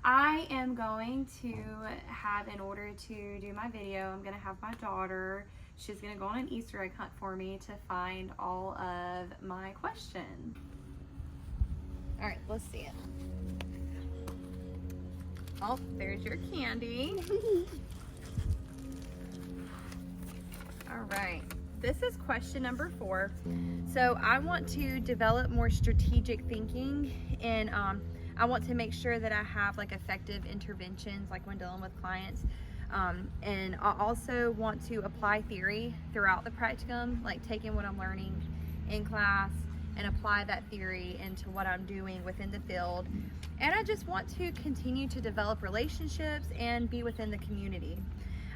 I am going to have, in order to do my video, I'm going to have my daughter, she's going to go on an Easter egg hunt for me to find all of my questions. All right, let's see it. Oh, there's your candy. All right, this is question number 4. So I want to develop more strategic thinking, and I want to make sure that I have like effective interventions like when dealing with clients. And I also want to apply theory throughout the practicum, like taking what I'm learning in class and apply that theory into what I'm doing within the field. And I just want to continue to develop relationships and be within the community.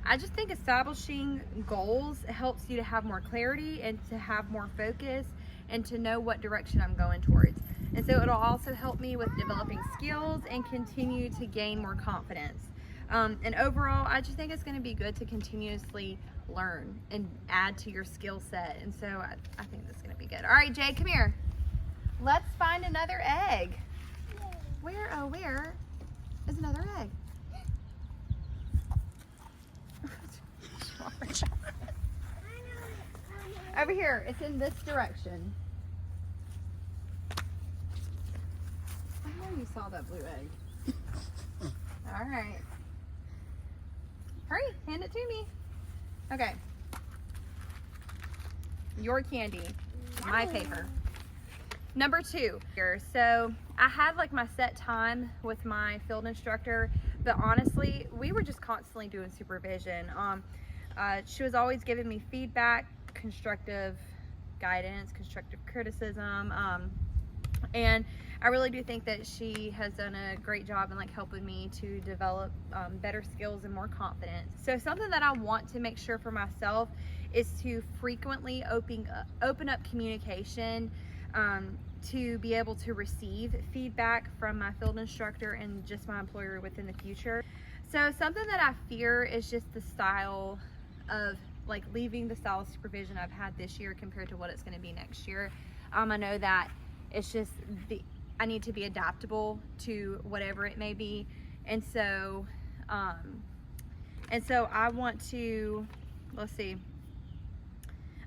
I just think establishing goals helps you to have more clarity and to have more focus and to know what direction I'm going towards. And so it'll also help me with developing skills and continue to gain more confidence. And overall, I just think it's going to be good to continuously learn and add to your skill set. And so I think that's going to be good. All right, Jay, come here. Let's find another egg. Where? Oh, where is another egg? Over here. It's in this direction. I know you saw that blue egg. All right. Hurry, hand it to me. Okay. Your candy, my paper. Number 2 here. So I had like my set time with my field instructor, but honestly, we were just constantly doing supervision. She was always giving me feedback, constructive guidance, constructive criticism, and I really do think that she has done a great job in like helping me to develop better skills and more confidence. So something that I want to make sure for myself is to frequently open up communication, to be able to receive feedback from my field instructor and just my employer within the future. So something that I fear is just the style of like leaving the style of supervision I've had this year compared to what it's going to be next year. I know that it's just I need to be adaptable to whatever it may be, and so I want to, let's see,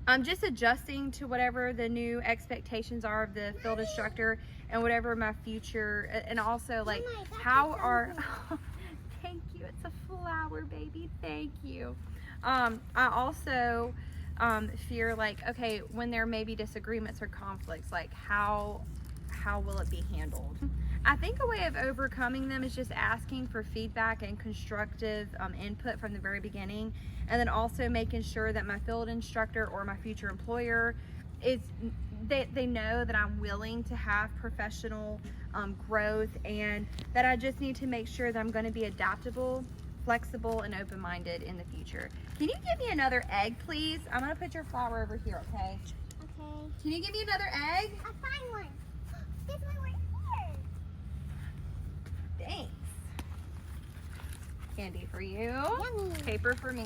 I'm just adjusting to whatever the new expectations are of the field instructor and whatever my future, and also like how are thank you, it's a flower, baby, thank you. I also fear like, okay, when there may be disagreements or conflicts, like how will it be handled? I think a way of overcoming them is just asking for feedback and constructive input from the very beginning, and then also making sure that my field instructor or my future employer is they know that I'm willing to have professional growth, and that I just need to make sure that I'm going to be adaptable, flexible, and open-minded in the future. Can you give me another egg, please? I'm going to put your flower over here, okay? Okay. Can you give me another egg? I'll find one. There's one right here. Thanks. Candy for you. Yummy. Paper for me.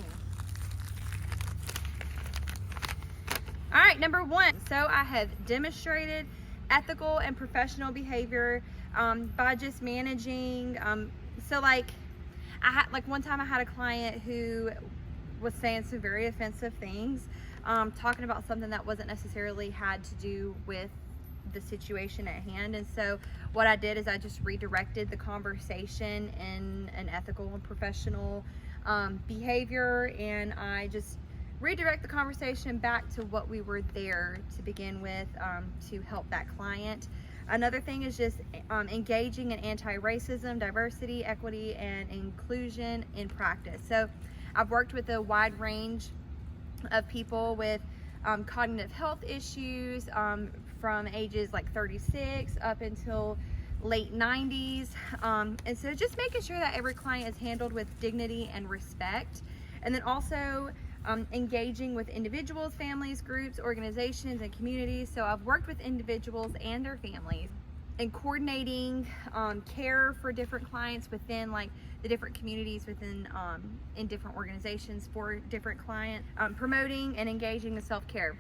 All right, number 1. So I have demonstrated ethical and professional behavior by just managing. So like one time I had a client who was saying some very offensive things, talking about something that wasn't necessarily had to do with the situation at hand. And so what I did is I just redirected the conversation in an ethical and professional behavior, and I just redirect the conversation back to what we were there to begin with, to help that client. Another thing is just engaging in anti-racism, diversity, equity, and inclusion in practice. So I've worked with a wide range of people with cognitive health issues, from ages like 36 up until late 90s. And so just making sure that every client is handled with dignity and respect. And then also engaging with individuals, families, groups, organizations, and communities. So I've worked with individuals and their families, and coordinating care for different clients within like the different communities within in different organizations for different clients, promoting and engaging in self-care.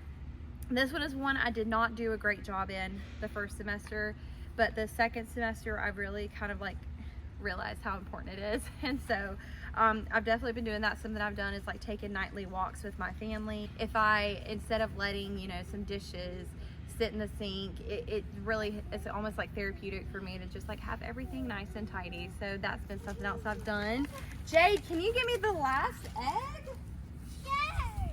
This one is one I did not do a great job in the first semester, but the second semester I really kind of like realize how important it is. And so I've definitely been doing that. Something I've done is like taking nightly walks with my family. If I, instead of letting, you know, some dishes sit in the sink, it really, it's almost like therapeutic for me to just like have everything nice and tidy. So that's been something else I've done. Jade, can you give me the last egg? Yay!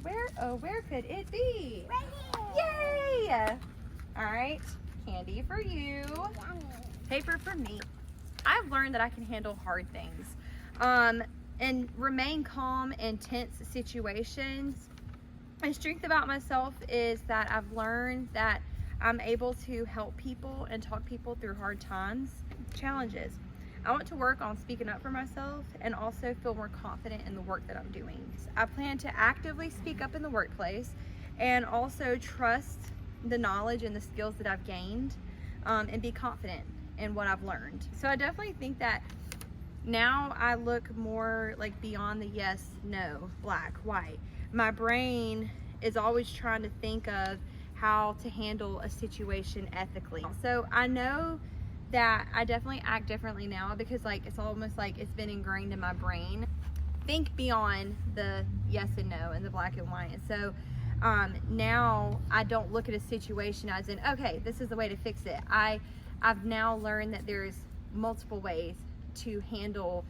Where could it be? Right here. Yay! All right, candy for you, Yummy. paper for me. I've learned that I can handle hard things and remain calm in tense situations. My strength about myself is that I've learned that I'm able to help people and talk people through hard times, challenges. I want to work on speaking up for myself and also feel more confident in the work that I'm doing. I plan to actively speak up in the workplace and also trust the knowledge and the skills that I've gained and be confident in what I've learned. So I definitely think that now I look more like beyond the yes, no, black, white. My brain is always trying to think of how to handle a situation ethically. So I know that I definitely act differently now because like it's almost like it's been ingrained in my brain. Think beyond the yes and no and the black and white. And so now I don't look at a situation as in, okay, this is the way to fix it. I've now learned that there's multiple ways to handle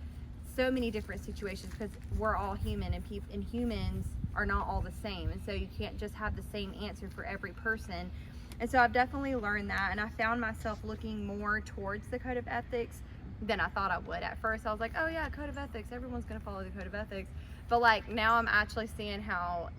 so many different situations because we're all human and humans are not all the same, and so you can't just have the same answer for every person. And so I've definitely learned that, and I found myself looking more towards the code of ethics than I thought I would. At first I was like, oh yeah, code of ethics, everyone's gonna follow the code of ethics, but like now I'm actually seeing how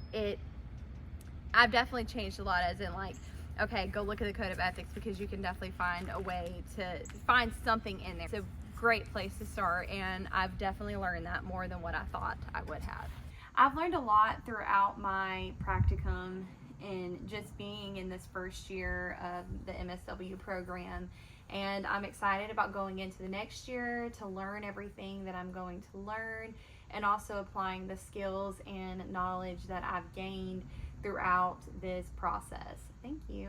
I've definitely changed a lot, as in like, okay, go look at the code of ethics because you can definitely find a way to find something in there. It's a great place to start, and I've definitely learned that more than what I thought I would have. I've learned a lot throughout my practicum and just being in this first year of the MSW program, and I'm excited about going into the next year to learn everything that I'm going to learn and also applying the skills and knowledge that I've gained throughout this process. Thank you.